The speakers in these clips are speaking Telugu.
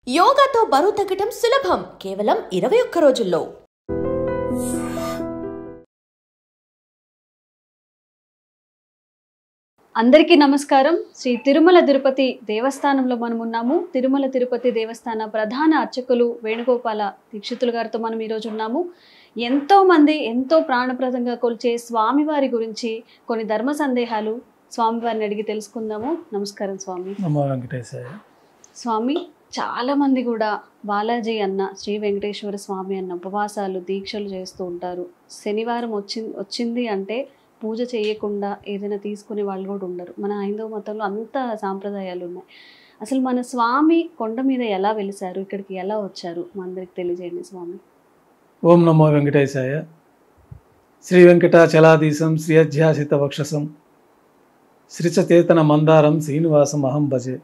యోగాతో బరువు తగ్గడం సులభం కేవలం 21 రోజుల్లో. అందరికీ నమస్కారం. శ్రీ తిరుమల తిరుపతి దేవస్థానంలో మనం ఉన్నాము. తిరుమల తిరుపతి దేవస్థాన ప్రధాన అర్చకులు వేణుగోపాల దీక్షితులు గారితో మనం ఈరోజు ఉన్నాము. ఎంతో మంది ఎంతో ప్రాణప్రదంగా కొలిచే స్వామివారి గురించి కొన్ని ధర్మ సందేహాలు స్వామివారిని అడిగి తెలుసుకుందాము. నమస్కారం స్వామి. నమో వెంకటేశాయ. స్వామి, చాలామంది కూడా బాలాజీ అన్న, శ్రీ వెంకటేశ్వర స్వామి అన్న ఉపవాసాలు దీక్షలు చేస్తూ ఉంటారు. శనివారం వచ్చింది అంటే పూజ చేయకుండా ఏదైనా తీసుకునే వాళ్ళు కూడా ఉండరు. మన హైందవ మతంలో అంత సాంప్రదాయాలు ఉన్నాయి. అసలు మన స్వామి కొండ మీద ఎలా వెలిసారు, ఇక్కడికి ఎలా వచ్చారు, మా అందరికి తెలియజేయండి స్వామి. ఓం నమో వెంకటేశాయ. శ్రీ వెంకటాచలాధీశం శ్రీయధ్యాసిత వక్షసం శ్రీచచేతన మందారం శ్రీనివాసం అహం భజే.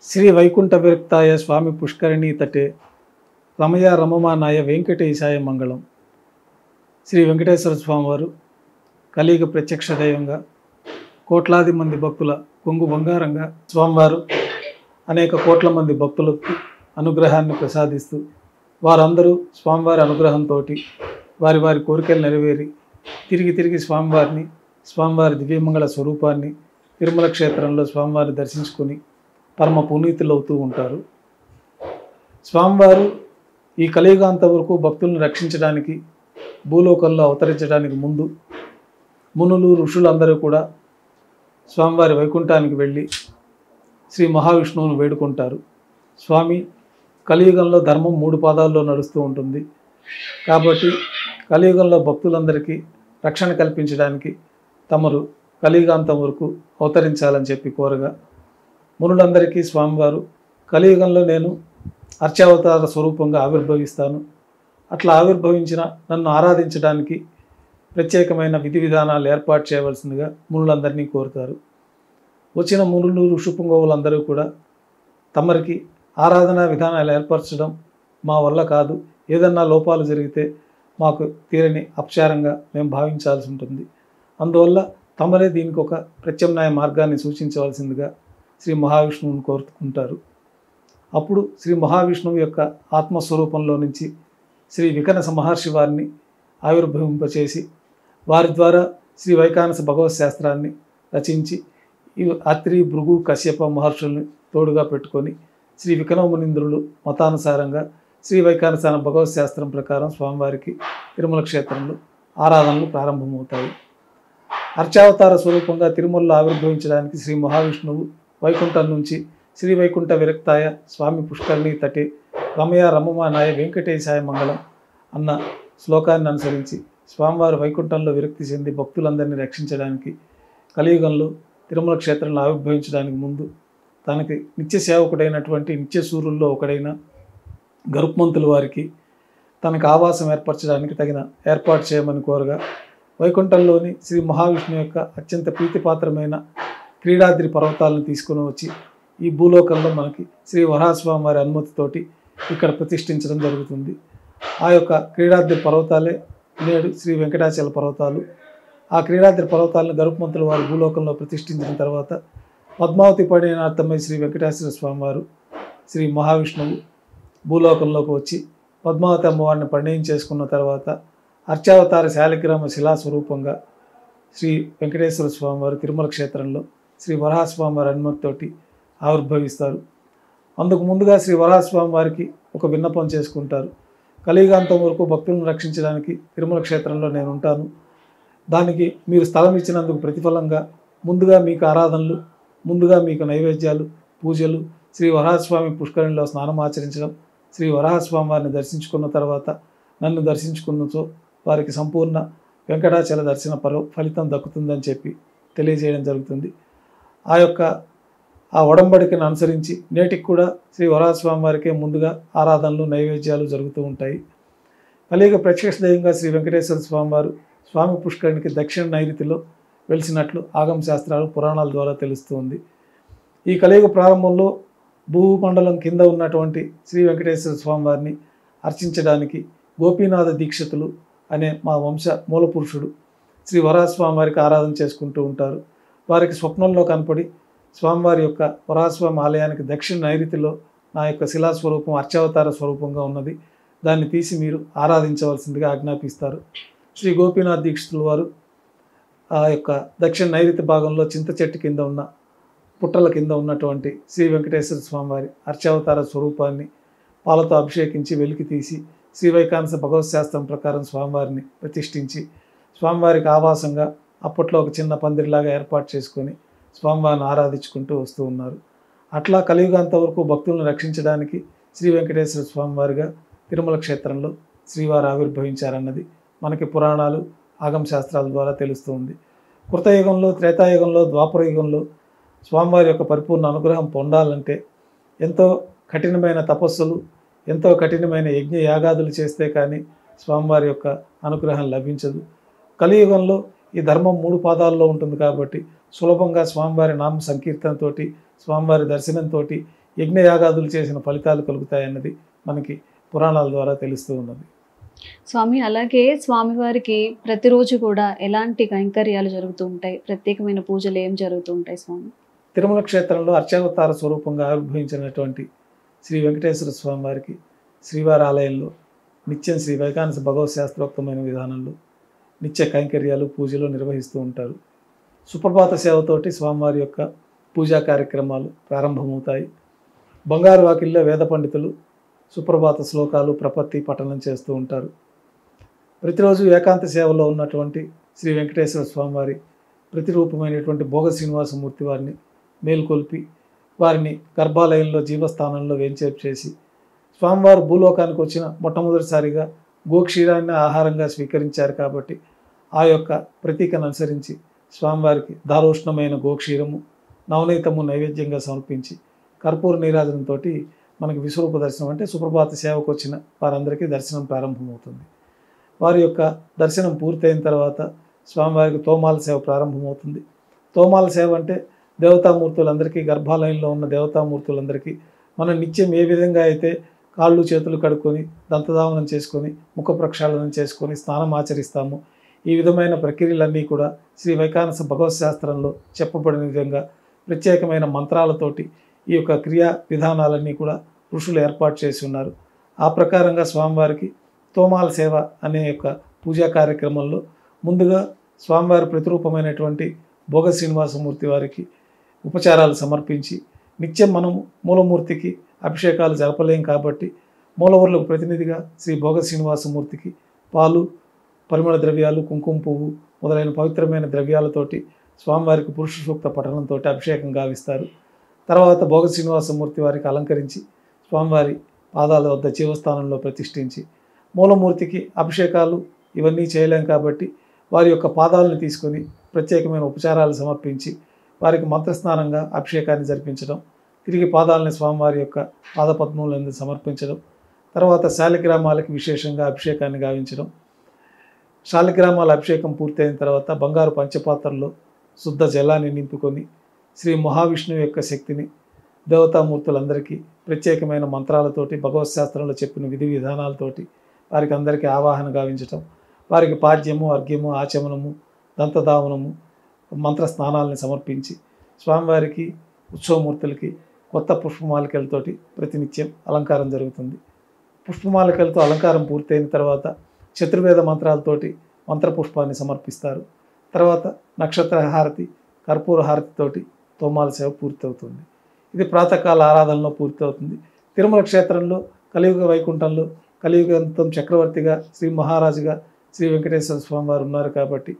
శ్రీ వైకుంఠ విరక్తాయ స్వామి పుష్కరిణీ తటే రమయ రమమానాయ వెంకటేశాయ మంగళం. శ్రీ వెంకటేశ్వర స్వామివారు కలియుగ ప్రత్యక్ష దైవంగా, కోట్లాది మంది భక్తుల కొంగు బంగారంగా స్వామివారు అనేక కోట్ల మంది భక్తులకు అనుగ్రహాన్ని ప్రసాదిస్తూ, వారందరూ స్వామివారి అనుగ్రహంతో వారి వారి కోరికలు నెరవేరి తిరిగి తిరిగి స్వామివారి దివ్యమంగళ స్వరూపాన్ని తిరుమల క్షేత్రంలో స్వామివారిని దర్శించుకొని పరమ పునీతులు అవుతూ ఉంటారు. స్వామివారు ఈ కలియుగాంత వరకు భక్తులను రక్షించడానికి భూలోకంలో అవతరించడానికి ముందు మునులు ఋషులందరూ కూడా స్వామివారి వైకుంఠానికి వెళ్ళి శ్రీ మహావిష్ణువును వేడుకుంటారు. స్వామి, కలియుగంలో ధర్మం 3 పాదాల్లో నడుస్తూ ఉంటుంది కాబట్టి కలియుగంలో భక్తులందరికీ రక్షణ కల్పించడానికి తమరు కలియుగాంతం వరకు అవతరించాలని చెప్పి కోరగా, మునులందరికీ స్వామివారు కలియుగంలో నేను అర్చావతార స్వరూపంగా ఆవిర్భవిస్తాను, అట్లా ఆవిర్భవించిన నన్ను ఆరాధించడానికి ప్రత్యేకమైన విధి విధానాలు ఏర్పాటు చేయవలసిందిగా మునులందరినీ కోరుతారు. వచ్చిన మునులు ఋషిపుంగవులందరూ కూడా తమరికి ఆరాధనా విధానాలు ఏర్పరచడం మా వల్ల కాదు, ఏదన్నా లోపాలు జరిగితే మాకు తీరని అపచారంగా మేము భావించాల్సి ఉంటుంది, అందువల్ల తమరే దీనికి ఒక ప్రత్యామ్నాయ మార్గాన్ని సూచించవలసిందిగా శ్రీ మహావిష్ణువుని కోరుకుంటారు. అప్పుడు శ్రీ మహావిష్ణువు యొక్క ఆత్మస్వరూపంలో నుంచి శ్రీ వికనస మహర్షి వారిని ఆవిర్భవింపచేసి వారి ద్వారా శ్రీ వైఖానస భగవత్ శాస్త్రాన్ని రచించి ఈ అత్రి భృగు కశ్యప మహర్షుల్ని తోడుగా పెట్టుకొని శ్రీ వికనమునీంద్రులు మతానుసారంగా శ్రీ వైఖానస భగవత్ శాస్త్రం ప్రకారం స్వామివారికి తిరుమల క్షేత్రంలో ఆరాధనలు ప్రారంభమవుతాయి. అర్చావతార స్వరూపంగా తిరుమలలో ఆవిర్భవించడానికి శ్రీ మహావిష్ణువు వైకుంఠం నుంచి శ్రీ వైకుంఠ విరక్తాయ స్వామి పుష్కరిణీ తటే రమయ రమమానాయ వెంకటేశాయ మంగళం అన్న శ్లోకాన్ని అనుసరించి స్వామివారు వైకుంఠంలో విరక్తి చెంది భక్తులందరినీ రక్షించడానికి కలియుగంలో తిరుమల క్షేత్రంలో ఆవిర్భవించడానికి ముందు తనకి నిత్య సేవకుడైనటువంటి నిత్య సూర్యుల్లో ఒకడైన గరుత్మంతుల వారికి తనకు ఆవాసం ఏర్పరచడానికి తగిన ఏర్పాటు చేయమని కోరగా, వైకుంఠంలోని శ్రీ మహావిష్ణువు యొక్క అత్యంత ప్రీతిపాత్రమైన క్రీడాద్రి పర్వతాలను తీసుకుని వచ్చి ఈ భూలోకంలో మనకి శ్రీ వరాహస్వామి వారి అనుమతితోటి ఇక్కడ ప్రతిష్ఠించడం జరుగుతుంది. ఆ యొక్క క్రీడాద్రి పర్వతాలే నేడు శ్రీ వెంకటాచల పర్వతాలు. ఆ క్రీడాద్రి పర్వతాలను గరుత్మంతుల వారు భూలోకంలో ప్రతిష్ఠించిన తర్వాత పద్మావతి పరిణయార్థమై శ్రీ వెంకటేశ్వర స్వామి వారు శ్రీ మహావిష్ణువు భూలోకంలోకి వచ్చి పద్మావతి అమ్మవారిని పరిణయం చేసుకున్న తర్వాత అర్చావతార శాలిగ్రామ శిలాస్వరూపంగా శ్రీ వెంకటేశ్వర స్వామి వారు తిరుమల క్షేత్రంలో శ్రీ వరాహస్వామి వారి అనుమతితోటి ఆవిర్భవిస్తారు. అందుకు ముందుగా శ్రీ వరాహస్వామి వారికి ఒక విన్నపం చేసుకుంటారు. కలియుగాంతం వరకు భక్తులను రక్షించడానికి తిరుమల క్షేత్రంలో నేను ఉంటాను, దానికి మీరు స్థలం ఇచ్చినందుకు ప్రతిఫలంగా ముందుగా మీకు ఆరాధనలు, ముందుగా మీకు నైవేద్యాలు, పూజలు, శ్రీ వరాహస్వామి పుష్కరిణిలో స్నానం ఆచరించడం, శ్రీ వరాహస్వామి వారిని దర్శించుకున్న తర్వాత నన్ను దర్శించుకున్నచో వారికి సంపూర్ణ వెంకటాచల దర్శన ఫలితం దక్కుతుందని చెప్పి తెలియజేయడం జరుగుతుంది. ఆ ఒడంబడికను అనుసరించి నేటికి కూడా శ్రీ వరాహస్వామి వారికే ముందుగా ఆరాధనలు, నైవేద్యాలు జరుగుతూ ఉంటాయి. కలియుగ ప్రత్యక్ష దైవంగా శ్రీ వెంకటేశ్వర స్వామి వారు స్వామి పుష్కరిణికి దక్షిణ నైరుతిలో వెలిసినట్లు ఆగమ శాస్త్రాలు, పురాణాల ద్వారా తెలుస్తుంది. ఈ కలియుగ ప్రారంభంలో భూమండలం కింద ఉన్నటువంటి శ్రీ వెంకటేశ్వర స్వామి వారిని అర్చించడానికి గోపీనాథ దీక్షితులు అనే మా వంశ మూలపురుషుడు శ్రీ వరాహస్వామి వారికి ఆరాధన చేసుకుంటూ ఉంటారు. వారికి స్వప్నంలో కనపడి స్వామివారి యొక్క వరాహస్వామి ఆలయానికి దక్షిణ నైరుతిలో నా యొక్క శిలాస్వరూపం అర్చావతార స్వరూపంగా ఉన్నది, దాన్ని తీసి మీరు ఆరాధించవలసిందిగా ఆజ్ఞాపిస్తారు. శ్రీ గోపీనాథ్ దీక్షితుల వారు ఆ యొక్క దక్షిణ నైరుతి భాగంలో చింత చెట్టు కింద ఉన్న పుట్టల కింద ఉన్నటువంటి శ్రీ వెంకటేశ్వర స్వామివారి అర్చావతార స్వరూపాన్ని పాలతో అభిషేకించి వెలికి తీసి శ్రీ వైకానస భగవత్ శాస్త్రం ప్రకారం స్వామివారిని ప్రతిష్ఠించి స్వామివారికి ఆవాసంగా అప్పట్లో ఒక చిన్న పందిరిలాగా ఏర్పాటు చేసుకొని స్వామివారిని ఆరాధించుకుంటూ వస్తూ ఉన్నారు. అట్లా కలియుగాంత వరకు భక్తులను రక్షించడానికి శ్రీ వెంకటేశ్వర స్వామివారిగా తిరుమల క్షేత్రంలో శ్రీవారు ఆవిర్భవించారన్నది మనకి పురాణాలు ఆగమ శాస్త్రాల ద్వారా తెలుస్తూ ఉంది. కృతయుగంలో, త్రేతాయుగంలో, ద్వాపర యుగంలో స్వామివారి యొక్క పరిపూర్ణ అనుగ్రహం పొందాలంటే ఎంతో కఠినమైన తపస్సులు, ఎంతో కఠినమైన యజ్ఞ యాగాదులు చేస్తే కానీ స్వామివారి యొక్క అనుగ్రహం లభించదు. కలియుగంలో ఈ ధర్మం 3 పాదాల్లో ఉంటుంది కాబట్టి సులభంగా స్వామివారి నామ సంకీర్తనతోటి, స్వామివారి దర్శనంతో యజ్ఞయాగాదులు చేసిన ఫలితాలు కలుగుతాయన్నది మనకి పురాణాల ద్వారా తెలుస్తూ ఉన్నది. స్వామి, అలాగే స్వామివారికి ప్రతిరోజు కూడా ఎలాంటి కైంకర్యాలు జరుగుతూ ఉంటాయి? ప్రత్యేకమైన పూజలు ఏం జరుగుతూ ఉంటాయి స్వామి? తిరుమల క్షేత్రంలో అర్చావతార స్వరూపంగా ఆవిర్భవించినటువంటి శ్రీ వెంకటేశ్వర స్వామివారికి శ్రీవారి ఆలయంలో నిత్యం శ్రీ వైకానస భగవత్ శాస్త్రోక్తమైన విధానంలో నిత్య కైంకర్యాలు, పూజలు నిర్వహిస్తూ ఉంటారు. సుప్రభాత సేవతోటి స్వామివారి యొక్క పూజా కార్యక్రమాలు ప్రారంభమవుతాయి. బంగారు వాకిల్లో వేద పండితులు సుప్రభాత శ్లోకాలు, ప్రపత్తి పఠనం చేస్తూ ఉంటారు. ప్రతిరోజు ఏకాంత సేవలో ఉన్నటువంటి శ్రీ వెంకటేశ్వర స్వామివారి ప్రతిరూపమైనటువంటి భోగ శ్రీనివాసమూర్తి వారిని మేల్కొల్పి వారిని గర్భాలయంలో జీవస్థానంలో వేంచేపు చేసి స్వామివారు భూలోకానికి వచ్చిన మొట్టమొదటిసారిగా గోక్షీరాన్ని ఆహారంగా స్వీకరించారు కాబట్టి ఆ యొక్క ప్రతీకను అనుసరించి స్వామివారికి దారోష్ణమైన గోక్షీరము, నవనీతము నైవేద్యంగా సమర్పించి కర్పూర నీరాజనంతో మనకి విశ్వరూప దర్శనం అంటే సుప్రభాత సేవకు వచ్చిన వారందరికీ దర్శనం ప్రారంభమవుతుంది. వారి యొక్క దర్శనం పూర్తయిన తర్వాత స్వామివారికి తోమాల సేవ ప్రారంభమవుతుంది. తోమాల సేవ అంటే దేవతామూర్తులందరికీ, గర్భాలయంలో ఉన్న దేవతామూర్తులందరికీ మనం నిత్యం ఏ విధంగా అయితే కాళ్ళు చేతులు కడుక్కొని దంతధావనం చేసుకొని ముఖ ప్రక్షాళనం చేసుకొని స్నానం ఆచరిస్తాము, ఈ విధమైన ప్రక్రియలన్నీ కూడా శ్రీ వైకానస భగవత్ శాస్త్రంలో చెప్పబడిన విధంగా ప్రత్యేకమైన మంత్రాలతోటి ఈ యొక్క క్రియా విధానాలన్నీ కూడా ఋషులు ఏర్పాటు చేసి ఉన్నారు. ఆ ప్రకారంగా స్వామివారికి తోమాల సేవ అనే యొక్క పూజా కార్యక్రమంలో ముందుగా స్వామివారి ప్రతిరూపమైనటువంటి భోగ శ్రీనివాసమూర్తి వారికి ఉపచారాలు సమర్పించి, నిత్యం మనం మూలమూర్తికి అభిషేకాలు జరపలేం కాబట్టి మూలవర్లకు ప్రతినిధిగా శ్రీ భోగ శ్రీనివాసమూర్తికి పాలు, పరిమళ ద్రవ్యాలు, కుంకుమ పువ్వు మొదలైన పవిత్రమైన ద్రవ్యాలతోటి స్వామివారికి పురుష సూక్త పఠనంతో అభిషేకం గావిస్తారు. తర్వాత భోగ శ్రీనివాసమూర్తి వారికి అలంకరించి స్వామివారి పాదాల వద్ద జీవస్థానంలో ప్రతిష్ఠించి మూలమూర్తికి అభిషేకాలు ఇవన్నీ చేయలేం కాబట్టి వారి యొక్క పాదాలను తీసుకొని ప్రత్యేకమైన ఉపచారాలు సమర్పించి వారికి మంత్రస్నానంగా అభిషేకాన్ని జరిపించడం, తిరిగి పాదాలని స్వామివారి యొక్క పాదపద్మములందు సమర్పించడం, తర్వాత శాలిగ్రామాలకి విశేషంగా అభిషేకాన్ని గావించడం. శాలిగ్రామాల అభిషేకం పూర్తయిన తర్వాత బంగారు పంచపాత్రలో శుద్ధ జలాన్ని నింపుకొని శ్రీ మహావిష్ణువు యొక్క శక్తిని దేవతామూర్తులందరికీ ప్రత్యేకమైన మంత్రాలతోటి భగవత్ శాస్త్రంలో చెప్పిన విధి విధానాలతోటి వారికి అందరికీ ఆవాహన గావించటం, వారికి పాద్యము, అర్ఘ్యము, ఆచమనము, దంతధావనము, మంత్ర స్నానాలని సమర్పించి స్వామివారికి ఉత్సవమూర్తులకి కొత్త పుష్పమాలికలతోటి ప్రతినిత్యం అలంకారం జరుగుతుంది. పుష్పమాలికలతో అలంకారం పూర్తయిన తర్వాత చతుర్వేద మంత్రాలతోటి మంత్రపుష్పాన్ని సమర్పిస్తారు. తర్వాత నక్షత్ర హారతి, కర్పూర హారతితోటి తోమాల సేవ పూర్తవుతుంది. ఇది ప్రాతకాల ఆరాధనలో పూర్తవుతుంది. తిరుమల క్షేత్రంలో కలియుగ వైకుంఠంలో కలియుగంతం చక్రవర్తిగా శ్రీ మహారాజుగా శ్రీ వెంకటేశ్వర స్వామి వారు ఉన్నారు కాబట్టి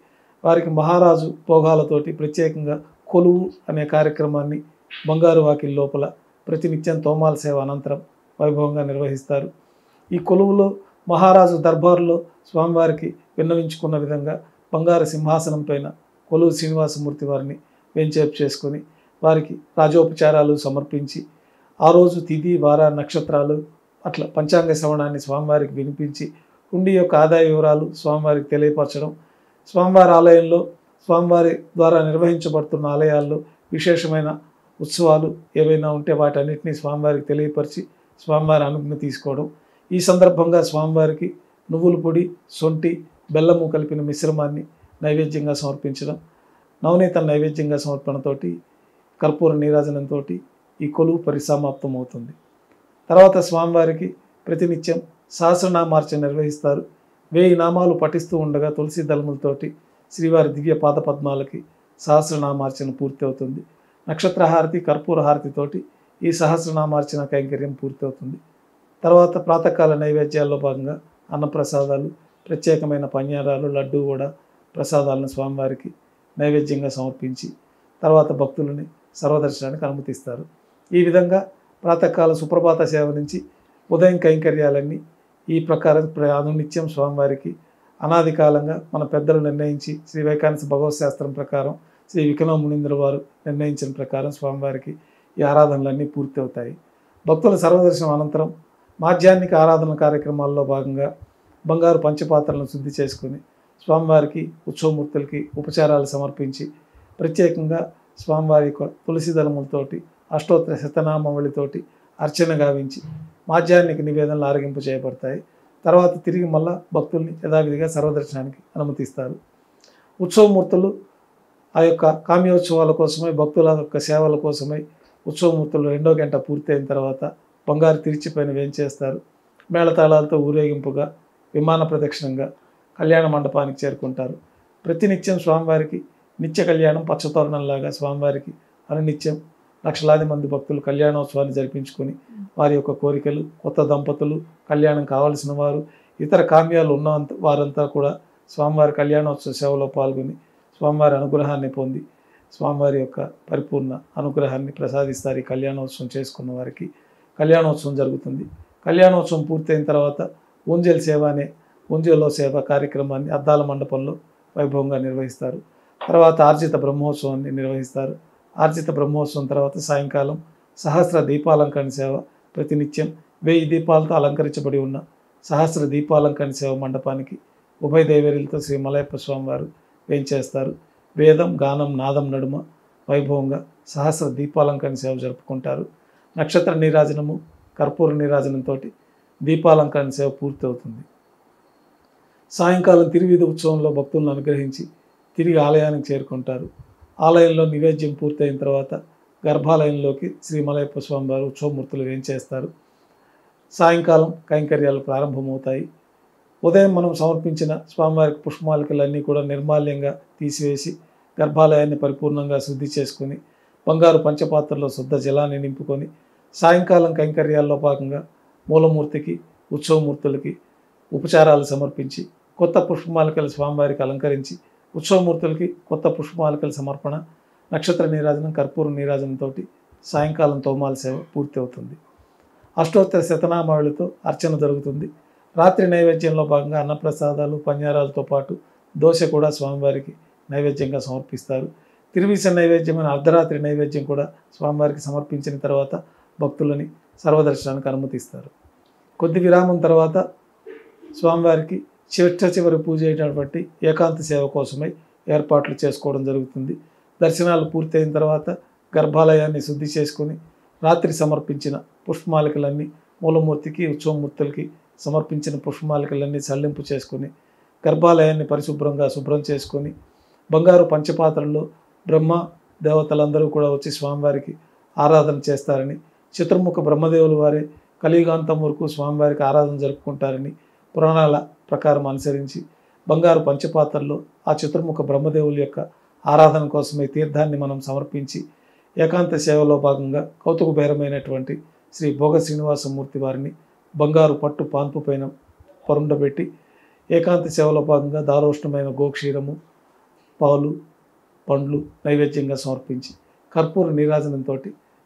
వారికి మహారాజు భోగాలతోటి ప్రత్యేకంగా కొలువు అనే కార్యక్రమాన్ని బంగారు వాకిలి లోపల ప్రతినిత్యం తోమాల సేవ అనంతరం వైభవంగా నిర్వహిస్తారు. ఈ కొలువులో మహారాజు దర్బారులో స్వామివారికి విన్నవించుకున్న విధంగా బంగారు సింహాసనం పైన కొలువు శ్రీనివాసమూర్తి వారిని వేంచేపు చేసుకొని వారికి రాజోపచారాలు సమర్పించి ఆ రోజు తిథి, వార, నక్షత్రాలు అట్లా పంచాంగ శ్రవణాన్ని స్వామివారికి వినిపించి హుండీ యొక్క ఆదాయ వివరాలు స్వామివారికి తెలియపరచడం, స్వామివారి ఆలయంలో స్వామివారి ద్వారా నిర్వహించబడుతున్న ఆలయాల్లో విశేషమైన ఉత్సవాలు ఏవైనా ఉంటే వాటన్నిటినీ స్వామివారికి తెలియపరిచి స్వామివారి అనుజ్ఞ తీసుకోవడం. ఈ సందర్భంగా స్వామివారికి నువ్వుల పొడి, సొంటి, బెల్లము కలిపిన మిశ్రమాన్ని నైవేద్యంగా సమర్పించడం, నవనీత నైవేద్యంగా సమర్పణతోటి కర్పూర నీరాజనంతో ఈ కొలువు పరిసమాప్తం అవుతుంది. తర్వాత స్వామివారికి ప్రతినిత్యం సహస్రనామార్చన నిర్వహిస్తారు. 1000 నామాలు పఠిస్తూ ఉండగా తులసి దళములతోటి శ్రీవారి దివ్య పాద పద్మాలకి సహస్రనామార్చన పూర్తి అవుతుంది. నక్షత్ర హారతి, కర్పూర హారతితోటి ఈ సహస్రనామార్చన కైంకర్యం పూర్తి అవుతుంది. తర్వాత ప్రాతకాల నైవేద్యాల్లో భాగంగా అన్నప్రసాదాలు, ప్రత్యేకమైన పన్యారాలు, లడ్డూ కూడా ప్రసాదాలను స్వామివారికి నైవేద్యంగా సమర్పించి తర్వాత భక్తులని సర్వదర్శనానికి అనుమతిస్తారు. ఈ విధంగా ప్రాతకాల సుప్రభాత సేవ నుంచి ఉదయం కైంకర్యాలన్నీ ఈ ప్రకారం అనునిత్యం స్వామివారికి అనాది కాలంగా మన పెద్దలు నిర్ణయించి శ్రీ వైకానస భగవత్ శాస్త్రం ప్రకారం శ్రీ వికనో మునీంద్ర వారు నిర్ణయించిన ప్రకారం స్వామివారికి ఈ ఆరాధనలన్నీ పూర్తి అవుతాయి. భక్తుల సర్వదర్శనం అనంతరం మాధ్యాహ్నిక ఆరాధన కార్యక్రమాల్లో భాగంగా బంగారు పంచపాత్రలను శుద్ధి చేసుకుని స్వామివారికి ఉత్సవమూర్తులకి ఉపచారాలు సమర్పించి ప్రత్యేకంగా స్వామివారి యొక్క తులసి దళములతోటి అష్టోత్తర శతనామావళితోటి అర్చన గావించి మాధ్యాహ్నిక నివేదనలు ఆరగింపు చేయబడతాయి. తర్వాత తిరిగి మళ్ళా భక్తుల్ని యథావిధిగా సర్వదర్శనానికి అనుమతిస్తారు. ఉత్సవమూర్తులు ఆ యొక్క కామ్యోత్సవాల కోసమై, భక్తుల యొక్క సేవల కోసమై ఉత్సవమూర్తులు 2వ గంట పూర్తయిన తర్వాత బంగారు తిరిచిపైన వేంచేస్తారు. మేళతాళాలతో ఊరేగింపుగా విమాన ప్రదక్షిణంగా కళ్యాణ మండపానికి చేరుకుంటారు. ప్రతినిత్యం స్వామివారికి నిత్య కళ్యాణం పచ్చతోరణంలాగా స్వామివారికి అనునిత్యం లక్షలాది మంది భక్తులు కళ్యాణోత్సవాన్ని జరిపించుకొని వారి యొక్క కోరికలు, కొత్త దంపతులు, కళ్యాణం కావలసిన వారు, ఇతర కామ్యాలు ఉన్న వారంతా కూడా స్వామివారి కళ్యాణోత్సవ సేవలో పాల్గొని స్వామివారి అనుగ్రహాన్ని పొంది స్వామివారి యొక్క పరిపూర్ణ అనుగ్రహాన్ని ప్రసాదిస్తారు. ఈ కళ్యాణోత్సవం చేసుకున్న వారికి కళ్యాణోత్సవం జరుగుతుంది. కళ్యాణోత్సవం పూర్తయిన తర్వాత ఊంజల్ సేవ అనే ఊంజల్లో సేవ కార్యక్రమాన్ని అద్దాల మండపంలో వైభవంగా నిర్వహిస్తారు. తర్వాత ఆర్జిత బ్రహ్మోత్సవాన్ని నిర్వహిస్తారు. ఆర్జిత బ్రహ్మోత్సవం తర్వాత సాయంకాలం సహస్ర దీపాలంకరణ సేవ, ప్రతినిత్యం 1000 దీపాలతో అలంకరించబడి ఉన్న సహస్ర దీపాలంకరణ సేవ మండపానికి ఉభయ దేవేరులతో శ్రీ మలయప్ప స్వామివారు వేంచేస్తారు. వేదం, గానం, నాదం నడుమ వైభవంగా సహస్ర దీపాలంకరణ సేవ జరుపుకుంటారు. నక్షత్ర నీరాజనము, కర్పూర నీరాజనంతో దీపాలంకరణ సేవ పూర్తి అవుతుంది. సాయంకాలం తిరువీధి ఉత్సవంలో భక్తులను అనుగ్రహించి తిరిగి ఆలయానికి చేరుకుంటారు. ఆలయంలో నివేద్యం పూర్తయిన తర్వాత గర్భాలయంలోకి శ్రీ మలయప్ప స్వామివారు ఉత్సవమూర్తులు వేంచేస్తారు. సాయంకాలం కైంకర్యాలు ప్రారంభమవుతాయి. ఉదయం మనం సమర్పించిన స్వామివారికి పుష్పమాలికలన్నీ కూడా నిర్మాల్యంగా తీసివేసి గర్భాలయాన్ని పరిపూర్ణంగా శుద్ధి చేసుకొని బంగారు పంచపాత్రలో శుద్ధ జలాన్ని నింపుకొని సాయంకాలం కైంకర్యాల్లో భాగంగా మూలమూర్తికి, ఉత్సవమూర్తులకి ఉపచారాలు సమర్పించి కొత్త పుష్పమాలికల స్వామివారికి అలంకరించి ఉత్సవమూర్తులకి కొత్త పుష్పమాలికల సమర్పణ, నక్షత్ర నీరాజనం, కర్పూర నీరాజనంతో సాయంకాలం తోమాల సేవ పూర్తి అవుతుంది. అష్టోత్తర శతనామావళితో అర్చన జరుగుతుంది. రాత్రి నైవేద్యంలో భాగంగా అన్నప్రసాదాలు, పన్యారాలతో పాటు దోశ కూడా స్వామివారికి నైవేద్యంగా సమర్పిస్తారు. తిరువీస నైవేద్యమైన అర్ధరాత్రి నైవేద్యం కూడా స్వామివారికి సమర్పించిన తర్వాత భక్తులని సర్వదర్శనానికి అనుమతిస్తారు. కొద్ది విరామం తర్వాత స్వామివారికి చివరి పూజ అయినటువంటి ఏకాంత సేవ కోసమై ఏర్పాట్లు చేసుకోవడం జరుగుతుంది. దర్శనాలు పూర్తయిన తర్వాత గర్భాలయాన్ని శుద్ధి చేసుకొని రాత్రి సమర్పించిన పుష్పమాలికలన్నీ మూలమూర్తికి, ఉత్సవమూర్తులకి సమర్పించిన పుష్పమాలికలన్నీ సల్లింపు చేసుకొని గర్భాలయాన్ని పరిశుభ్రంగా శుభ్రం చేసుకొని బంగారు పంచపాత్రల్లో బ్రహ్మ దేవతలందరూ కూడా వచ్చి స్వామివారికి ఆరాధన చేస్తారని, చతుర్ముఖ బ్రహ్మదేవుల వారే కలియుగాంతం వరకు స్వామివారికి ఆరాధన జరుపుకుంటారని పురాణాల ప్రకారం అనుసరించి బంగారు పంచపాత్రల్లో ఆ చతుర్ముఖ బ్రహ్మదేవుల యొక్క ఆరాధన కోసమే తీర్థాన్ని మనం సమర్పించి ఏకాంత సేవలో భాగంగా కౌతుకబేరమైనటువంటి శ్రీ భోగ శ్రీనివాసమూర్తి వారిని బంగారు పట్టు పాన్పు పైన పరుండబెట్టి ఏకాంత సేవలో భాగంగా దారోష్ణమైన గోక్షీరము, పాలు, పండ్లు నైవేద్యంగా సమర్పించి కర్పూర నీరాజనంతో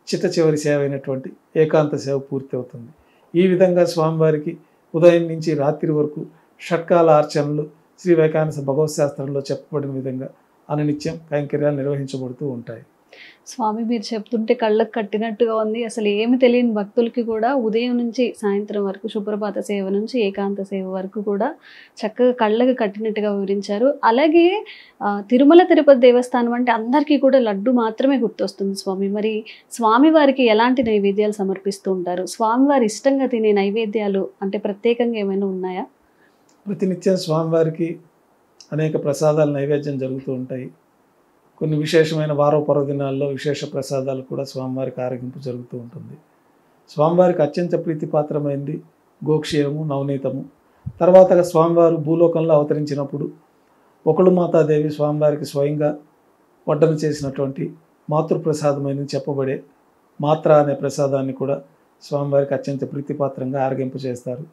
చిట్ట చివరి సేవ అయినటువంటి ఏకాంత సేవ పూర్తి అవుతుంది. ఈ విధంగా స్వామివారికి ఉదయం నుంచి రాత్రి వరకు షట్కాల అర్చనలు శ్రీ వైకానస భగవత్ శాస్త్రంలో చెప్పబడిన విధంగా అనునిత్యం కైంకర్యాలు నిర్వహించబడుతూ ఉంటాయి. స్వామి, మీరు చెప్తుంటే కళ్ళకు కట్టినట్టుగా ఉంది. అసలు ఏమి తెలియని భక్తులకి కూడా ఉదయం నుంచి సాయంత్రం వరకు సుప్రభాత సేవ నుంచి ఏకాంత సేవ వరకు కూడా చక్కగా కళ్ళకు కట్టినట్టుగా వివరించారు. అలాగే తిరుమల తిరుపతి దేవస్థానం అంటే అందరికీ కూడా లడ్డు మాత్రమే గుర్తొస్తుంది స్వామి. మరి స్వామివారికి ఎలాంటి నైవేద్యాలు సమర్పిస్తూ ఉంటారు? స్వామివారి ఇష్టంగా తినే నైవేద్యాలు అంటే ప్రత్యేకంగా ఏమైనా ఉన్నాయా? ప్రతినిత్యం స్వామివారికి అనేక ప్రసాదాలు నైవేద్యం జరుగుతూ ఉంటాయి. కొన్ని విశేషమైన వారో పర్వదినాల్లో విశేష ప్రసాదాలు కూడా స్వామివారికి ఆరగింపు జరుగుతూ ఉంటుంది. స్వామివారికి అత్యంత ప్రీతిపాత్రమైంది గోక్షీరము, నవనీతము. తర్వాత స్వామివారు భూలోకంలో అవతరించినప్పుడు ఒకళమాతాదేవి స్వామివారికి స్వయంగా వడ్డన చేసినటువంటి మాతృప్రసాదమైన చెప్పబడే మాత్ర అనే ప్రసాదాన్ని కూడా స్వామివారికి అత్యంత ప్రీతిపాత్రంగా ఆరగింపు చేస్తారు.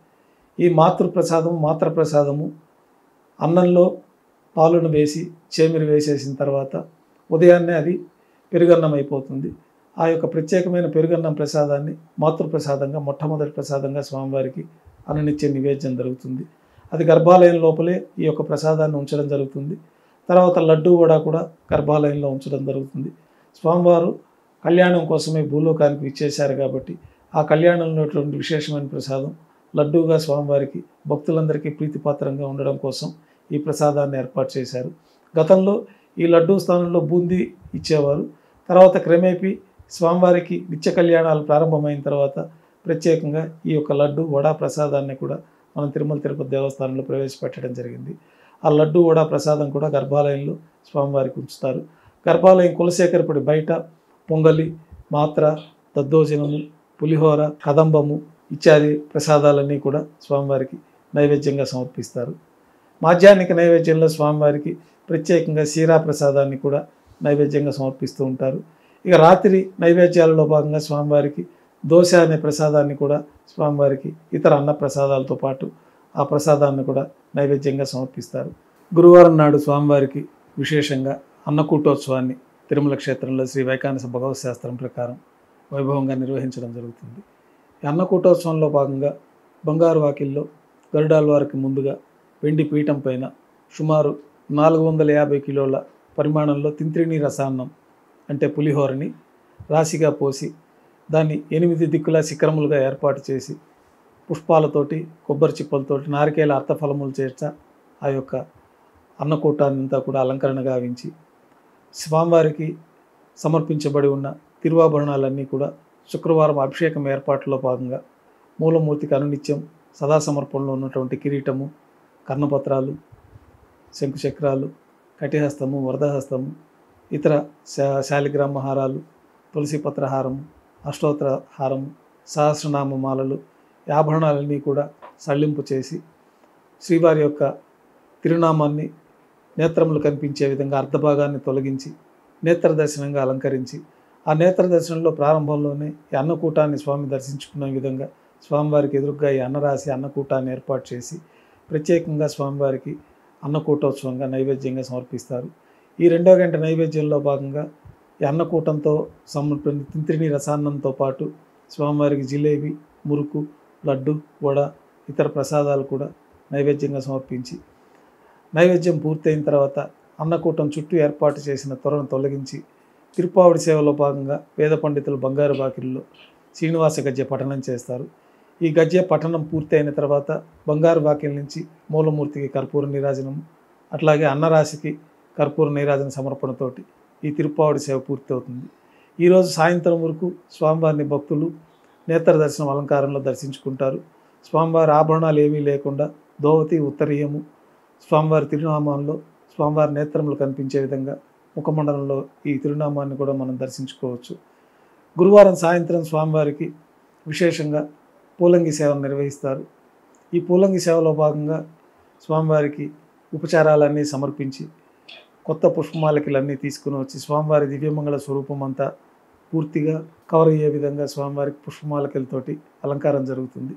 ఈ మాతృప్రసాదము అన్నంలో పాలును వేసి చేమిరి వేసేసిన తర్వాత ఉదయాన్నే అది పెరుగన్నం అయిపోతుంది. ఆ యొక్క ప్రత్యేకమైన పెరుగన్నం ప్రసాదాన్ని మాతృప్రసాదంగా మొట్టమొదటి ప్రసాదంగా స్వామివారికి అనునిత్య నివేద్యం జరుగుతుంది. అది గర్భాలయం లోపలే ఈ యొక్క ప్రసాదాన్ని ఉంచడం జరుగుతుంది. తర్వాత లడ్డూ కూడా గర్భాలయంలో ఉంచడం జరుగుతుంది. స్వామివారు కళ్యాణం కోసమే భూలోకానికి ఇచ్చేశారు కాబట్టి ఆ కళ్యాణంలో విశేషమైన ప్రసాదం లడ్డూగా స్వామివారికి భక్తులందరికీ ప్రీతిపాత్రంగా ఉండడం కోసం ఈ ప్రసాదాన్ని ఏర్పాటు చేశారు. గతంలో ఈ లడ్డూ స్థానంలో బూందీ ఇచ్చేవారు. తర్వాత క్రమేపీ స్వామివారికి నిత్య కళ్యాణాలు ప్రారంభమైన తర్వాత ప్రత్యేకంగా ఈ యొక్క లడ్డు వడా ప్రసాదాన్ని కూడా మనం తిరుమల తిరుపతి దేవస్థానంలో ప్రవేశపెట్టడం జరిగింది. ఆ లడ్డు వడా ప్రసాదం కూడా గర్భాలయంలో స్వామివారికి ఉంచుతారు. గర్భాలయం కులశేఖరపడి బయట పొంగలి, మాత్ర, దద్దోజనము, పులిహోర, కదంబము ఇత్యాది ప్రసాదాలన్నీ కూడా స్వామివారికి నైవేద్యంగా సమర్పిస్తారు. మాధ్యాహ్నిక నైవేద్యంలో స్వామివారికి ప్రత్యేకంగా సీరా ప్రసాదాన్ని కూడా నైవేద్యంగా సమర్పిస్తూ ఉంటారు. ఇక రాత్రి నైవేద్యాలలో భాగంగా స్వామివారికి దోశ అనే ప్రసాదాన్ని కూడా స్వామివారికి ఇతర అన్న ప్రసాదాలతో పాటు ఆ ప్రసాదాన్ని కూడా నైవేద్యంగా సమర్పిస్తారు. గురువారం నాడు స్వామివారికి విశేషంగా అన్నకూటోత్సవాన్ని తిరుమల క్షేత్రంలో శ్రీ వైకానస భగవత్ శాస్త్రం ప్రకారం వైభవంగా నిర్వహించడం జరుగుతుంది. ఈ అన్నకూటోత్సవంలో భాగంగా బంగారు వాకిల్లో గరుడాల్వారికి ముందుగా వెండి పీఠం పైన సుమారు 450 కిలోల పరిమాణంలో తింత్రిణీ రసాన్నం అంటే పులిహోరని రాశిగా పోసి దాన్ని 8 దిక్కుల శిఖరములుగా ఏర్పాటు చేసి పుష్పాలతోటి, కొబ్బరి చిప్పలతోటి, నారికేల అర్థఫలములు చేర్చ ఆ యొక్క అన్నకూటాన్నంతా కూడా అలంకరణ గావించి స్వామివారికి సమర్పించబడి ఉన్న తిరువాభరణాలన్నీ కూడా శుక్రవారం అభిషేకం ఏర్పాట్లో భాగంగా మూలమూర్తికి అనునిత్యం సదా సమర్పణలో ఉన్నటువంటి కిరీటము, కర్ణపత్రాలు, శంకుచక్రాలు, కటిహస్తము, వరదహస్తము, ఇతర శాలిగ్రామ హారాలు, తులసి పత్రహారము, అష్టోత్తర హారము, సహస్రనామ మాలలు, ఆభరణాలన్నీ కూడా సళ్ళింపు చేసి శ్రీవారి యొక్క తిరునామాన్ని నేత్రములు కనిపించే విధంగా అర్ధభాగాన్ని తొలగించి నేత్ర దర్శనంగా అలంకరించి ఆ నేత్ర దర్శనంలో ప్రారంభంలోనే ఈ అన్నకూటాన్ని స్వామి దర్శించుకున్న విధంగా స్వామివారికి ఎదురుగా ఈ అన్నరాశి అన్నకూటాన్ని ఏర్పాటు చేసి ప్రత్యేకంగా స్వామివారికి అన్నకూటోత్సవంగా నైవేద్యంగా సమర్పిస్తారు. ఈ 2వ గంట నైవేద్యంలో భాగంగా ఈ అన్నకూటంతో తింత్రిణీ రసాన్నంతో పాటు స్వామివారికి జిలేబీ, మురుకు, లడ్డు, వడ, ఇతర ప్రసాదాలు కూడా నైవేద్యంగా సమర్పించి నైవేద్యం పూర్తయిన తర్వాత అన్నకూటం చుట్టూ ఏర్పాటు చేసిన త్వరను తొలగించి తిరుప్పావడి సేవలో భాగంగా వేద పండితులు బంగారు బాకిల్లో శ్రీనివాస గద్య పఠనం చేస్తారు. ఈ గద్య పఠనం పూర్తయిన తర్వాత బంగారు బాకిల నుంచి మూలమూర్తికి కర్పూర నీరాజనము, అట్లాగే అన్నరాశికి కర్పూర నీరాజన సమర్పణతోటి ఈ తిరుప్పావడి సేవ పూర్తవుతుంది. ఈరోజు సాయంత్రం వరకు స్వామివారిని భక్తులు నేత్ర దర్శనం అలంకారంలో దర్శించుకుంటారు. స్వామివారి ఆభరణాలు ఏమీ లేకుండా దోవతి, ఉత్తరీయము, స్వామివారి తిరునామాల్లో స్వామివారి నేత్రములు కనిపించే విధంగా ముఖమండలంలో ఈ తిరునామాన్ని కూడా మనం దర్శించుకోవచ్చు. గురువారం సాయంత్రం స్వామివారికి విశేషంగా పూలంగి సేవను నిర్వహిస్తారు. ఈ పూలంగి సేవలో భాగంగా స్వామివారికి ఉపచారాలన్నీ సమర్పించి కొత్త పుష్పమాలికలన్నీ తీసుకుని వచ్చి స్వామివారి దివ్యమంగళ స్వరూపం అంతా పూర్తిగా కవర్ అయ్యే విధంగా స్వామివారికి పుష్పమాలికలతోటి అలంకారం జరుగుతుంది.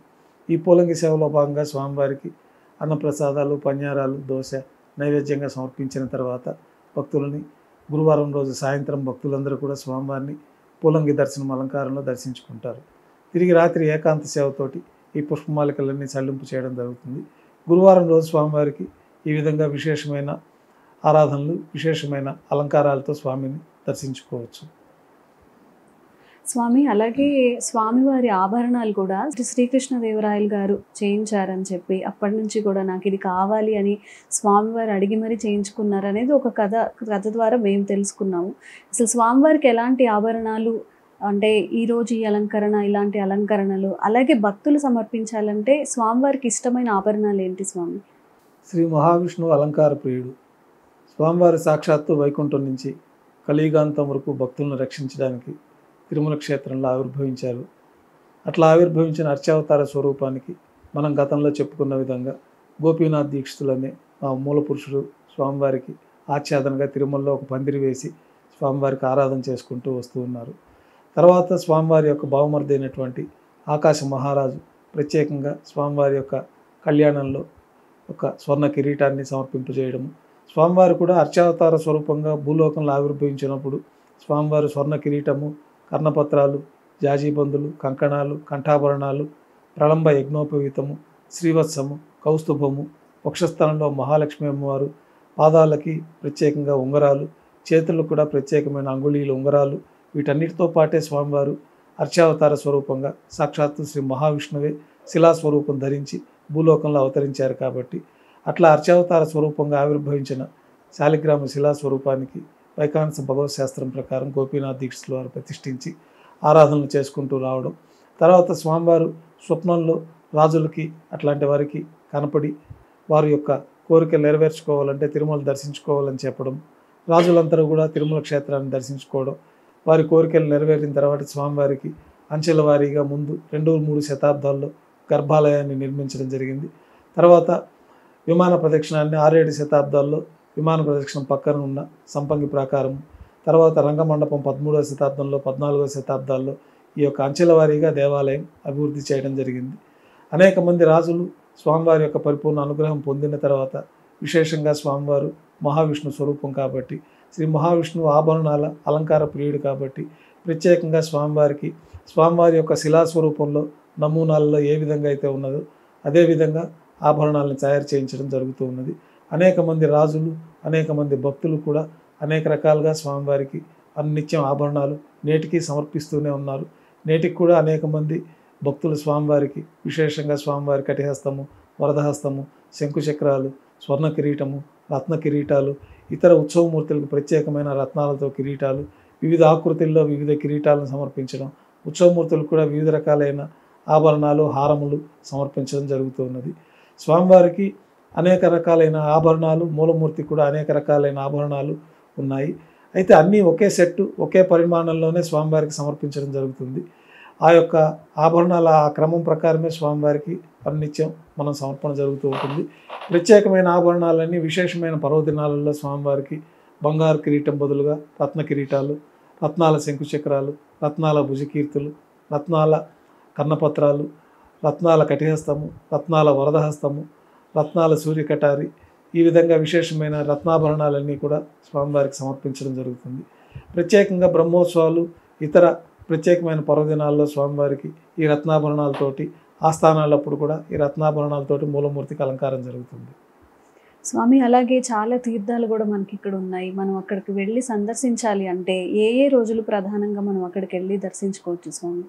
ఈ పూలంగి సేవలో భాగంగా స్వామివారికి అన్నప్రసాదాలు, పన్యారాలు, దోశ నైవేద్యంగా సమర్పించిన తర్వాత భక్తులని గురువారం రోజు సాయంత్రం భక్తులందరూ కూడా స్వామివారిని పూలంగి దర్శనం అలంకారంలో దర్శించుకుంటారు. తిరిగి రాత్రి ఏకాంత సేవతోటి ఈ పుష్పమాలికలన్నీ సళ్ళింపు చేయడం జరుగుతుంది. గురువారం రోజు స్వామివారికి ఈ విధంగా విశేషమైన ఆరాధనలు, విశేషమైన అలంకారాలతో స్వామిని దర్శించుకోవచ్చు. స్వామి, అలాగే స్వామివారి ఆభరణాలు కూడా శ్రీకృష్ణదేవరాయలు గారు చేయించారని చెప్పి అప్పటి నుంచి కూడా నాకు ఇది కావాలి అని స్వామివారు అడిగి మరీ చేయించుకున్నారు అనేది ఒక కథ ద్వారా మేము తెలుసుకున్నాము. అసలు స్వామివారికి ఎలాంటి ఆభరణాలు అంటే ఈరోజు ఈ అలంకరణ, ఇలాంటి అలంకరణలు, అలాగే భక్తులు సమర్పించాలంటే స్వామివారికి ఇష్టమైన ఆభరణాలు ఏంటి స్వామి? శ్రీ మహావిష్ణువు అలంకార ప్రియుడు. స్వామివారి సాక్షాత్తు వైకుంఠం నుంచి కలియుగాంతం వరకు భక్తులను రక్షించడానికి తిరుమల క్షేత్రంలో ఆవిర్భవించారు. అట్లా ఆవిర్భవించిన అర్చావతార స్వరూపానికి మనం గతంలో చెప్పుకున్న విధంగా గోపీనాథ్ దీక్షితులనే మా మూల పురుషుడు స్వామివారికి ఆచ్ఛాదనగా తిరుమలలో ఒక పందిరి వేసి స్వామివారికి ఆరాధన చేసుకుంటూ వస్తూ ఉన్నారు. తర్వాత స్వామివారి యొక్క బావమరిది అయినటువంటి ఆకాశ మహారాజు ప్రత్యేకంగా స్వామివారి యొక్క కళ్యాణంలో ఒక స్వర్ణ కిరీటాన్ని సమర్పింపజేయడము, స్వామివారు కూడా అర్చావతార స్వరూపంగా భూలోకంలో ఆవిర్భవించినప్పుడు స్వామివారు స్వర్ణ కిరీటము, కర్ణపత్రాలు, జాజీబందులు, కంకణాలు, కంఠాభరణాలు, ప్రళంబ యజ్ఞోపవీతము, శ్రీవత్సము, కౌస్తుభము, వక్షస్థలంలో మహాలక్ష్మి అమ్మవారు, పాదాలకి ప్రత్యేకంగా ఉంగరాలు, చేతులకు కూడా ప్రత్యేకమైన అంగుళీలు ఉంగరాలు, వీటన్నిటితో పాటే స్వామివారు అర్చావతార స్వరూపంగా సాక్షాత్తు శ్రీ మహావిష్ణువే శిలాస్వరూపం ధరించి భూలోకంలో అవతరించారు. కాబట్టి అట్లా అర్చావతార స్వరూపంగా ఆవిర్భవించిన శాలిగ్రామ శిలాస్వరూపానికి వైకానస భగవత్ శాస్త్రం ప్రకారం గోపీనాథ్ దీక్షితుల వారు ప్రతిష్ఠించి ఆరాధనలు చేసుకుంటూ రావడం, తర్వాత స్వామివారు స్వప్నంలో రాజులకి అట్లాంటి వారికి కనపడి వారి యొక్క కోరికలు నెరవేర్చుకోవాలంటే తిరుమల దర్శించుకోవాలని చెప్పడం, రాజులందరూ కూడా తిరుమల క్షేత్రాన్ని దర్శించుకోవడం, వారి కోరికలు నెరవేరిన తర్వాత స్వామివారికి అంచెల వారీగా ముందు 2-3 శతాబ్దాల్లో గర్భాలయాన్ని నిర్మించడం జరిగింది. తర్వాత విమాన ప్రదక్షిణాన్ని 6-7 శతాబ్దాల్లో విమాన ప్రదక్షిణం పక్కన ఉన్న సంపంగి ప్రాకారం, తర్వాత రంగమండపం 13వ శతాబ్దంలో 14వ శతాబ్దాల్లో ఈ యొక్క అంచెల వారీగా దేవాలయం అభివృద్ధి చేయడం జరిగింది. అనేక మంది రాజులు స్వామివారి యొక్క పరిపూర్ణ అనుగ్రహం పొందిన తర్వాత విశేషంగా స్వామివారు మహావిష్ణు స్వరూపం కాబట్టి, శ్రీ మహావిష్ణువు ఆభరణాల అలంకార ప్రియుడు కాబట్టి ప్రత్యేకంగా స్వామివారి యొక్క శిలాస్వరూపంలో నమూనాలలో ఏ విధంగా అయితే ఉన్నదో అదేవిధంగా ఆభరణాలను తయారు చేయించడం జరుగుతూ ఉన్నది. అనేక మంది రాజులు, అనేక మంది భక్తులు కూడా అనేక రకాలుగా స్వామివారికి అన్నిత్యం ఆభరణాలు నేటికి సమర్పిస్తూనే ఉన్నారు. నేటికి కూడా అనేక మంది భక్తులు స్వామివారికి విశేషంగా స్వామివారి కటిహస్తము, వరదహస్తము, శంకుచక్రాలు, స్వర్ణ కిరీటము, రత్న కిరీటాలు, ఇతర ఉత్సవమూర్తులకు ప్రత్యేకమైన రత్నాలతో కిరీటాలు, వివిధ ఆకృతుల్లో వివిధ కిరీటాలను సమర్పించడం, ఉత్సవమూర్తులు కూడా వివిధ రకాలైన ఆభరణాలు, హారములు సమర్పించడం జరుగుతూ ఉన్నది. స్వామివారికి అనేక రకాలైన ఆభరణాలు, మూలమూర్తి కూడా అనేక రకాలైన ఆభరణాలు ఉన్నాయి. అయితే అన్నీ ఒకే సెట్టు, ఒకే పరిమాణంలోనే స్వామివారికి సమర్పించడం జరుగుతుంది. ఆ యొక్క ఆభరణాల ఆ క్రమం ప్రకారమే స్వామివారికి అన్నిత్యం మనం సమర్పణ జరుగుతూ ఉంటుంది. ప్రత్యేకమైన ఆభరణాలన్నీ విశేషమైన పర్వదినాలలో స్వామివారికి బంగారు కిరీటం బదులుగా రత్న కిరీటాలు, రత్నాల శంకుచక్రాలు, రత్నాల భుజకీర్తులు, రత్నాల కర్ణపత్రాలు, రత్నాల కటిహస్తము, రత్నాల వరదహస్తము, రత్నాల సూర్యకటారి, ఈ విధంగా విశేషమైన రత్నాభరణాలన్నీ కూడా స్వామివారికి సమర్పించడం జరుగుతుంది. ప్రత్యేకంగా బ్రహ్మోత్సవాలు, ఇతర ప్రత్యేకమైన పర్వదినాల్లో స్వామివారికి ఈ రత్నాభరణాలతోటి, ఆస్థానాలప్పుడు కూడా ఈ రత్నాభరణాలతోటి మూలమూర్తికి అలంకారం జరుగుతుంది. స్వామి, అలాగే చాలా తీర్థాలు కూడా మనకి ఇక్కడ ఉన్నాయి. మనం అక్కడికి వెళ్ళి సందర్శించాలి అంటే ఏ ఏ రోజులు ప్రధానంగా మనం అక్కడికి వెళ్ళి దర్శించుకోవచ్చు స్వామి?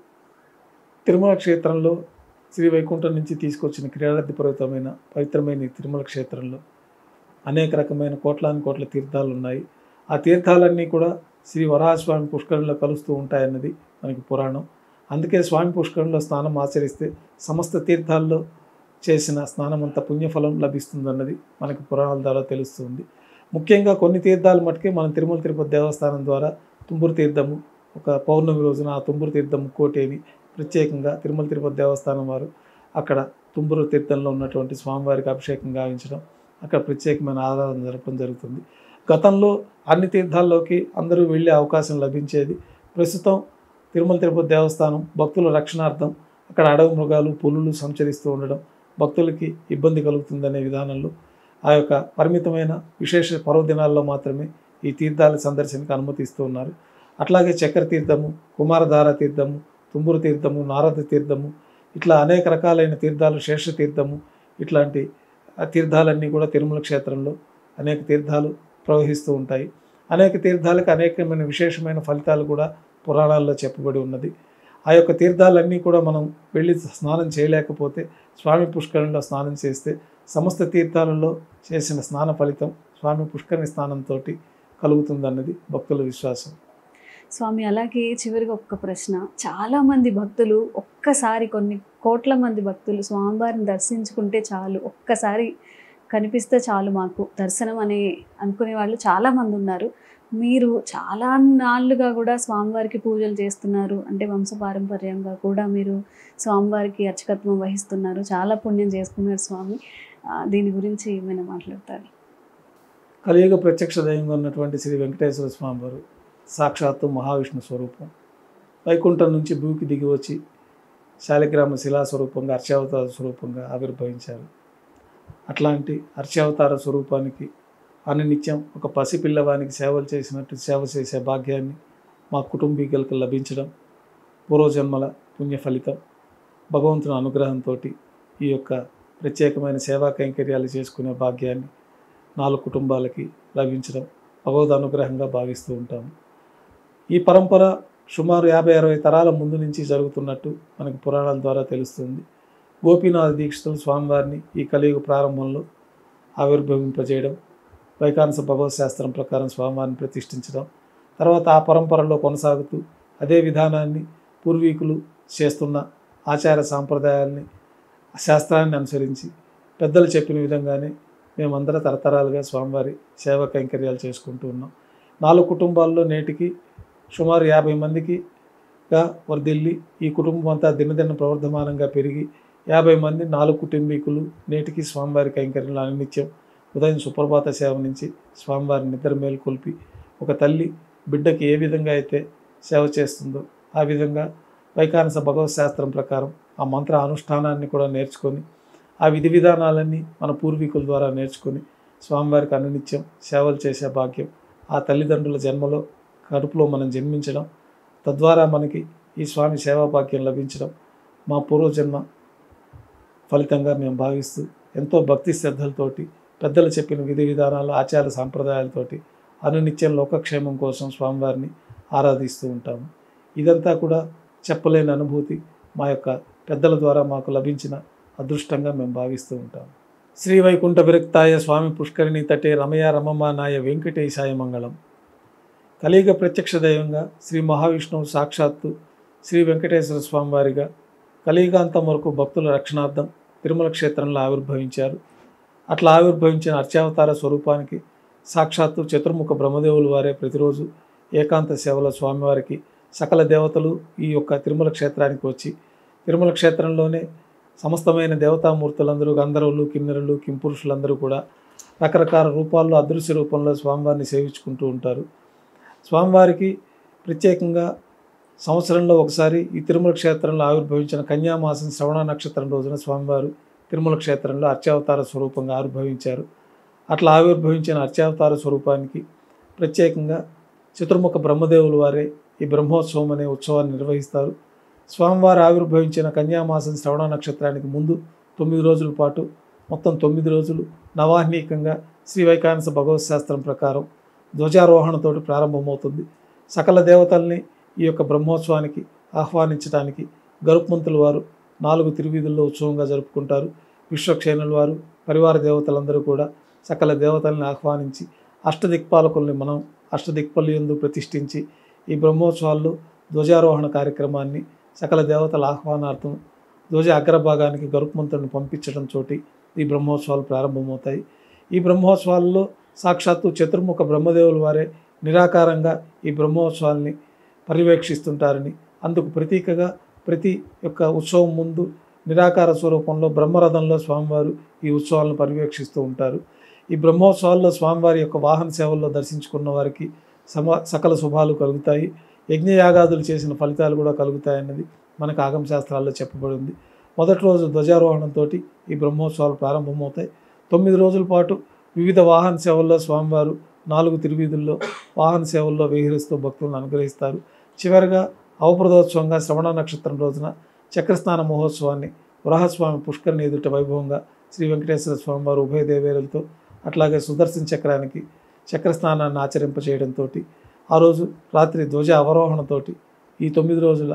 తిరుమల క్షేత్రంలో శ్రీ వైకుంఠం నుంచి తీసుకొచ్చిన క్రీడాధిపూరితమైన పవిత్రమైన ఈ తిరుమల క్షేత్రంలో అనేక రకమైన కోట్ల తీర్థాలు ఉన్నాయి. ఆ తీర్థాలన్నీ కూడా శ్రీ వరాహస్వామి పుష్కరంలో కలుస్తూ ఉంటాయన్నది మనకి పురాణం. అందుకే స్వామి పుష్కరంలో స్నానం ఆచరిస్తే సమస్త తీర్థాల్లో చేసిన స్నానం అంత పుణ్యఫలం లభిస్తుందన్నది మనకి పురాణాల ద్వారా తెలుస్తుంది. ముఖ్యంగా కొన్ని తీర్థాలు మటుకే మనం తిరుమల తిరుపతి దేవస్థానం ద్వారా తుంబురు తీర్థము, ఒక పౌర్ణమి రోజున ఆ తుంబురు తీర్థం ముక్కోటి అని ప్రత్యేకంగా తిరుమల తిరుపతి దేవస్థానం వారు అక్కడ తుంబురు తీర్థంలో ఉన్నటువంటి స్వామివారికి అభిషేకం గావించడం, అక్కడ ప్రత్యేకమైన ఆరాధన జరపడం జరుగుతుంది. గతంలో అన్ని తీర్థాల్లోకి అందరూ వెళ్ళే అవకాశం లభించేది. ప్రస్తుతం తిరుమల తిరుపతి దేవస్థానం భక్తుల రక్షణార్థం అక్కడ అడవి మృగాలు, పులులు సంచరిస్తూ ఉండడం భక్తులకి ఇబ్బంది కలుగుతుందనే విధానంలో ఆ యొక్క పరిమితమైన విశేష పర్వదినాల్లో మాత్రమే ఈ తీర్థాల సందర్శనకు అనుమతిస్తూ ఉన్నారు. అట్లాగే చక్ర తీర్థము, కుమారధార తీర్థము, తుంబురు తీర్థము, నారద తీర్థము, ఇట్లా అనేక రకాలైన తీర్థాలు, శేష తీర్థము, ఇట్లాంటి తీర్థాలన్నీ కూడా తిరుమల క్షేత్రంలో అనేక తీర్థాలు ప్రవహిస్తూ ఉంటాయి. అనేక తీర్థాలకు అనేకమైన విశేషమైన ఫలితాలు కూడా పురాణాల్లో చెప్పబడి ఉన్నది. ఆ యొక్క తీర్థాలన్నీ కూడా మనం వెళ్ళి స్నానం చేయలేకపోతే స్వామి పుష్కరంలో స్నానం చేస్తే సమస్త తీర్థాలలో చేసిన స్నాన ఫలితం స్వామి పుష్కరిణి స్నానంతో కలుగుతుందన్నది భక్తుల విశ్వాసం. స్వామి, అలాగే చివరిగా ఒక్క ప్రశ్న. చాలామంది భక్తులు ఒక్కసారి, కొన్ని కోట్ల మంది భక్తులు స్వామివారిని దర్శించుకుంటే చాలు, ఒక్కసారి కనిపిస్తే చాలు మాకు దర్శనం అని అనుకునే వాళ్ళు చాలామంది ఉన్నారు. మీరు చాలా నాళ్ళుగా కూడా స్వామివారికి పూజలు చేస్తున్నారు, అంటే వంశపారంపర్యంగా కూడా మీరు స్వామివారికి అర్చకత్వం వహిస్తున్నారు, చాలా పుణ్యం చేసుకున్నారు స్వామి. దీని గురించి ఏమైనా మాట్లాడతారు? కలియుగ ప్రత్యక్ష దైవంగా ఉన్నటువంటి శ్రీ వెంకటేశ్వర స్వామి వారు సాక్షాత్తు మహావిష్ణు స్వరూపం. వైకుంఠం నుంచి భూమికి దిగి వచ్చి శాలిగ్రామ శిలా స్వరూపంగా అర్చావతార స్వరూపంగా ఆవిర్భవించారు. అట్లాంటి అర్చావతార స్వరూపానికి అనునిత్యం ఒక పసిపిల్లవానికి సేవలు చేసినట్టు సేవ చేసే భాగ్యాన్ని మా కుటుంబీకులకు లభించడం పూర్వజన్మల పుణ్య ఫలితం. భగవంతుని అనుగ్రహంతో ఈ యొక్క ప్రత్యేకమైన సేవా కైంకర్యాలు చేసుకునే భాగ్యాన్ని 4 కుటుంబాలకి లభించడం భగవద్ అనుగ్రహంగా భావిస్తూ ఉంటాము. ఈ పరంపర సుమారు 50-60 తరాల ముందు నుంచి జరుగుతున్నట్టు మనకి పురాణాల ద్వారా తెలుస్తుంది. గోపీనాథ దీక్షితులు స్వామివారిని ఈ కలియుగ ప్రారంభంలో ఆవిర్భవింపజేయడం, వైకానస భగవత్ శాస్త్రం ప్రకారం స్వామివారిని ప్రతిష్ఠించడం, తర్వాత ఆ పరంపరలో కొనసాగుతూ అదే విధానాన్ని పూర్వీకులు చేస్తున్న ఆచార సాంప్రదాయాల్ని శాస్త్రాన్ని అనుసరించి పెద్దలు చెప్పిన విధంగానే మేమందరం తరతరాలుగా స్వామివారి సేవా కైంకర్యాలు చేసుకుంటూ ఉన్నాం. 4 కుటుంబాల్లో నేటికి సుమారు 50 మందికిగా వర్ధిల్లి ఈ కుటుంబం అంతా దినదిన ప్రవర్ధమానంగా పెరిగి 50 మంది 4 కుటుంబీకులు నేటికి స్వామివారి కైంకర్యాలు అనునిత్యం ఉదయం సుప్రభాత సేవ నుంచి స్వామివారిని నిద్ర మేల్కొల్పి ఒక తల్లి బిడ్డకి ఏ విధంగా అయితే సేవ చేస్తుందో ఆ విధంగా వైకానస భగవత్ శాస్త్రం ప్రకారం ఆ మంత్ర అనుష్ఠానాన్ని కూడా నేర్చుకొని ఆ విధి విధానాలన్నీ మన పూర్వీకుల ద్వారా నేర్చుకొని స్వామివారికి అనునిత్యం సేవలు చేసే భాగ్యం ఆ తల్లిదండ్రుల జన్మలో కడుపులో మనం జన్మించడం, తద్వారా మనకి ఈ స్వామి సేవా భాగ్యం లభించడం మా పూర్వజన్మ ఫలితంగా మేము భావిస్తూ ఎంతో భక్తి శ్రద్ధలతోటి పెద్దలు చెప్పిన విధి విధానాలు ఆచార సాంప్రదాయాలతోటి అనునిత్యం లోకక్షేమం కోసం స్వామివారిని ఆరాధిస్తూ ఉంటాము. ఇదంతా కూడా చెప్పలేని అనుభూతి మా యొక్క పెద్దల ద్వారా మాకు లభించిన అదృష్టంగా మేము భావిస్తూ ఉంటాము. శ్రీ వైకుంఠ విరక్తాయ స్వామి పుష్కరిణి తటే రమయ రమమానాయ వెంకటేశాయ మంగళం. కలియుగ ప్రత్యక్ష దైవంగా శ్రీ మహావిష్ణువు సాక్షాత్తు శ్రీ వెంకటేశ్వర స్వామి వారిగా కలియుగాంతం వరకు భక్తుల రక్షణార్థం తిరుమల క్షేత్రంలో ఆవిర్భవించారు. అట్లా ఆవిర్భవించిన అర్చావతార స్వరూపానికి సాక్షాత్తు చతుర్ముఖ బ్రహ్మదేవులు వారే ప్రతిరోజు ఏకాంత సేవల స్వామివారికి సకల దేవతలు ఈ యొక్క తిరుమల క్షేత్రానికి వచ్చి తిరుమల క్షేత్రంలోనే సమస్తమైన దేవతామూర్తులందరూ గంధర్వులు, కిన్నెరులు, కింపురుషులందరూ కూడా రకరకాల రూపాల్లో అదృశ్య రూపంలో స్వామివారిని సేవించుకుంటూ ఉంటారు. స్వామివారికి ప్రత్యేకంగా సంవత్సరంలో ఒకసారి ఈ తిరుమల క్షేత్రంలో ఆవిర్భవించిన కన్యామాసం శ్రవణ నక్షత్రం రోజున స్వామివారు తిరుమల క్షేత్రంలో అర్చావతార స్వరూపంగా ఆవిర్భవించారు. అట్లా ఆవిర్భవించిన అర్చావతార స్వరూపానికి ప్రత్యేకంగా చతుర్ముఖ బ్రహ్మదేవులు వారే ఈ బ్రహ్మోత్సవం అనే ఉత్సవాన్ని నిర్వహిస్తారు. స్వామివారు ఆవిర్భవించిన కన్యామాసం శ్రవణ నక్షత్రానికి ముందు 9 రోజుల పాటు మొత్తం 9 రోజులు నవాహ్నికంగా శ్రీ వైకానస భగవత్ శాస్త్రం ప్రకారం ధ్వజారోహణతో ప్రారంభమవుతుంది. సకల దేవతల్ని ఈ యొక్క బ్రహ్మోత్సవానికి ఆహ్వానించడానికి గరుత్మంతుల వారు 4 తిరువీధుల్లో ఉత్సవంగా జరుపుకుంటారు. విశ్వక్షేణుల వారు పరివార దేవతలందరూ కూడా సకల దేవతల్ని ఆహ్వానించి అష్టదిక్పాలకుల్ని మనం అష్టదిక్పల్లియందు ప్రతిష్ఠించి ఈ బ్రహ్మోత్సవాల్లో ధ్వజారోహణ కార్యక్రమాన్ని సకల దేవతల ఆహ్వానార్థం ధ్వజ అగ్రభాగానికి గరుత్మంతుడిని పంపించడం తోటి ఈ బ్రహ్మోత్సవాలు ప్రారంభమవుతాయి. ఈ బ్రహ్మోత్సవాల్లో సాక్షాత్తు చతుర్ముఖ బ్రహ్మదేవుల వారే నిరాకారంగా ఈ బ్రహ్మోత్సవాల్ని పర్యవేక్షిస్తుంటారని, అందుకు ప్రతీకగా ప్రతి యొక్క ఉత్సవం ముందు నిరాకార స్వరూపంలో బ్రహ్మరథంలో స్వామివారు ఈ ఉత్సవాలను పర్యవేక్షిస్తూ ఉంటారు. ఈ బ్రహ్మోత్సవాల్లో స్వామివారి యొక్క వాహన సేవల్లో దర్శించుకున్న వారికి సకల శుభాలు కలుగుతాయి, యజ్ఞయాగాదులు చేసిన ఫలితాలు కూడా కలుగుతాయన్నది మనకు ఆగమ శాస్త్రాల్లో చెప్పబడింది. మొదటి రోజు ధ్వజారోహణంతో ఈ బ్రహ్మోత్సవాలు ప్రారంభమవుతాయి. 9 రోజుల పాటు వివిధ వాహన సేవల్లో స్వామివారు 4 తిరువీధుల్లో వాహన సేవల్లో విహరిస్తూ భక్తులను అనుగ్రహిస్తారు. చివరిగా అవప్రదోత్సవంగా శ్రవణ నక్షత్రం రోజున చక్రస్నాన మహోత్సవాన్ని వరాహస్వామి పుష్కరిణి ఎదుట వైభవంగా శ్రీ వెంకటేశ్వర స్వామివారు ఉభయ దేవేరులతో అట్లాగే సుదర్శన చక్రానికి చక్రస్నానాన్ని ఆచరింపచేయడంతో ఆ రోజు రాత్రి ధ్వజ అవరోహణతో ఈ 9 రోజుల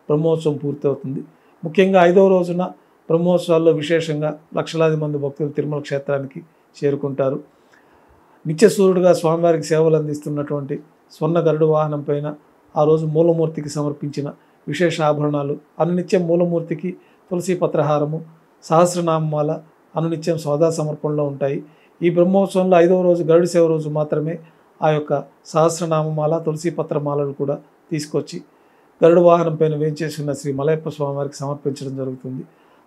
బ్రహ్మోత్సవం పూర్తవుతుంది. ముఖ్యంగా 5వ రోజున బ్రహ్మోత్సవాల్లో విశేషంగా లక్షలాది మంది భక్తులు తిరుమల క్షేత్రానికి చేరుకుంటారు. నిత్యసూర్యుడుగా స్వామివారికి సేవలు అందిస్తున్నటువంటి స్వర్ణ గరుడు వాహనం పైన ఆ రోజు మూలమూర్తికి సమర్పించిన విశేష ఆభరణాలు, అనునిత్యం మూలమూర్తికి తులసి పత్రహారము, సహస్రనామాల, అనునిత్యం సోదా సమర్పణలో ఉంటాయి. ఈ బ్రహ్మోత్సవంలో 5వ రోజు గరుడ సేవ రోజు మాత్రమే ఆ యొక్క సహస్రనామమాల తులసి పత్రమాలలు కూడా తీసుకొచ్చి గరుడ వాహనం పైన వేంచేసి ఉన్న శ్రీ మలయప్ప స్వామివారికి సమర్పించడం జరుగుతుంది.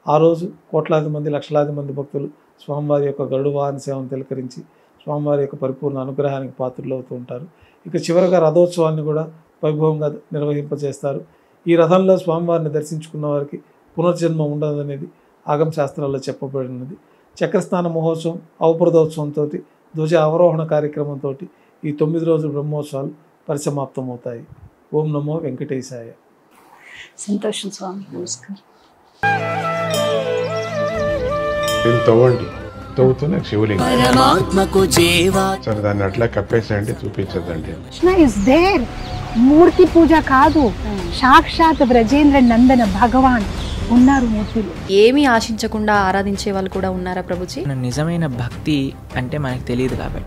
ఆ రోజు కోట్లాది మంది లక్షలాది మంది భక్తులు స్వామివారి యొక్క గరుడ వాహన సేవను తిలకరించి స్వామివారి యొక్క పరిపూర్ణ అనుగ్రహానికి పాత్రలు అవుతూ ఉంటారు. ఇక చివరగా రథోత్సవాన్ని కూడా వైభవంగా నిర్వహింపజేస్తారు. ఈ రథంలో స్వామివారిని దర్శించుకున్న వారికి పునర్జన్మ ఉండదనేది ఆగమ శాస్త్రాల్లో చెప్పబడినది. చక్రస్నాన మహోత్సవం, అవప్రదోత్సవంతో, ధ్వజ అవరోహణ కార్యక్రమంతో ఈ 9 రోజుల బ్రహ్మోత్సవాలు పరిసమాప్తమవుతాయి. ఓం నమో వెంకటేశాయ. సంతోషం స్వామి. నమస్కారం. తవ్వండి, తవ్వుతూనే శివలింగం. సరే దాన్ని అట్లా కప్పేసేయండి, చూపించదండి. Krishna is there. మూర్తి పూజ కాదు, సాక్షాత్ బ్రజేంద్ర నందన భగవాన్ ఉన్నారు మూర్తిలో. ఏమీ ఆశించకుండా ఆరాధించే వాళ్ళు కూడా ఉన్నారా ప్రభుజీ? నిజమైన భక్తి అంటే మనకు తెలియదు కాబట్టి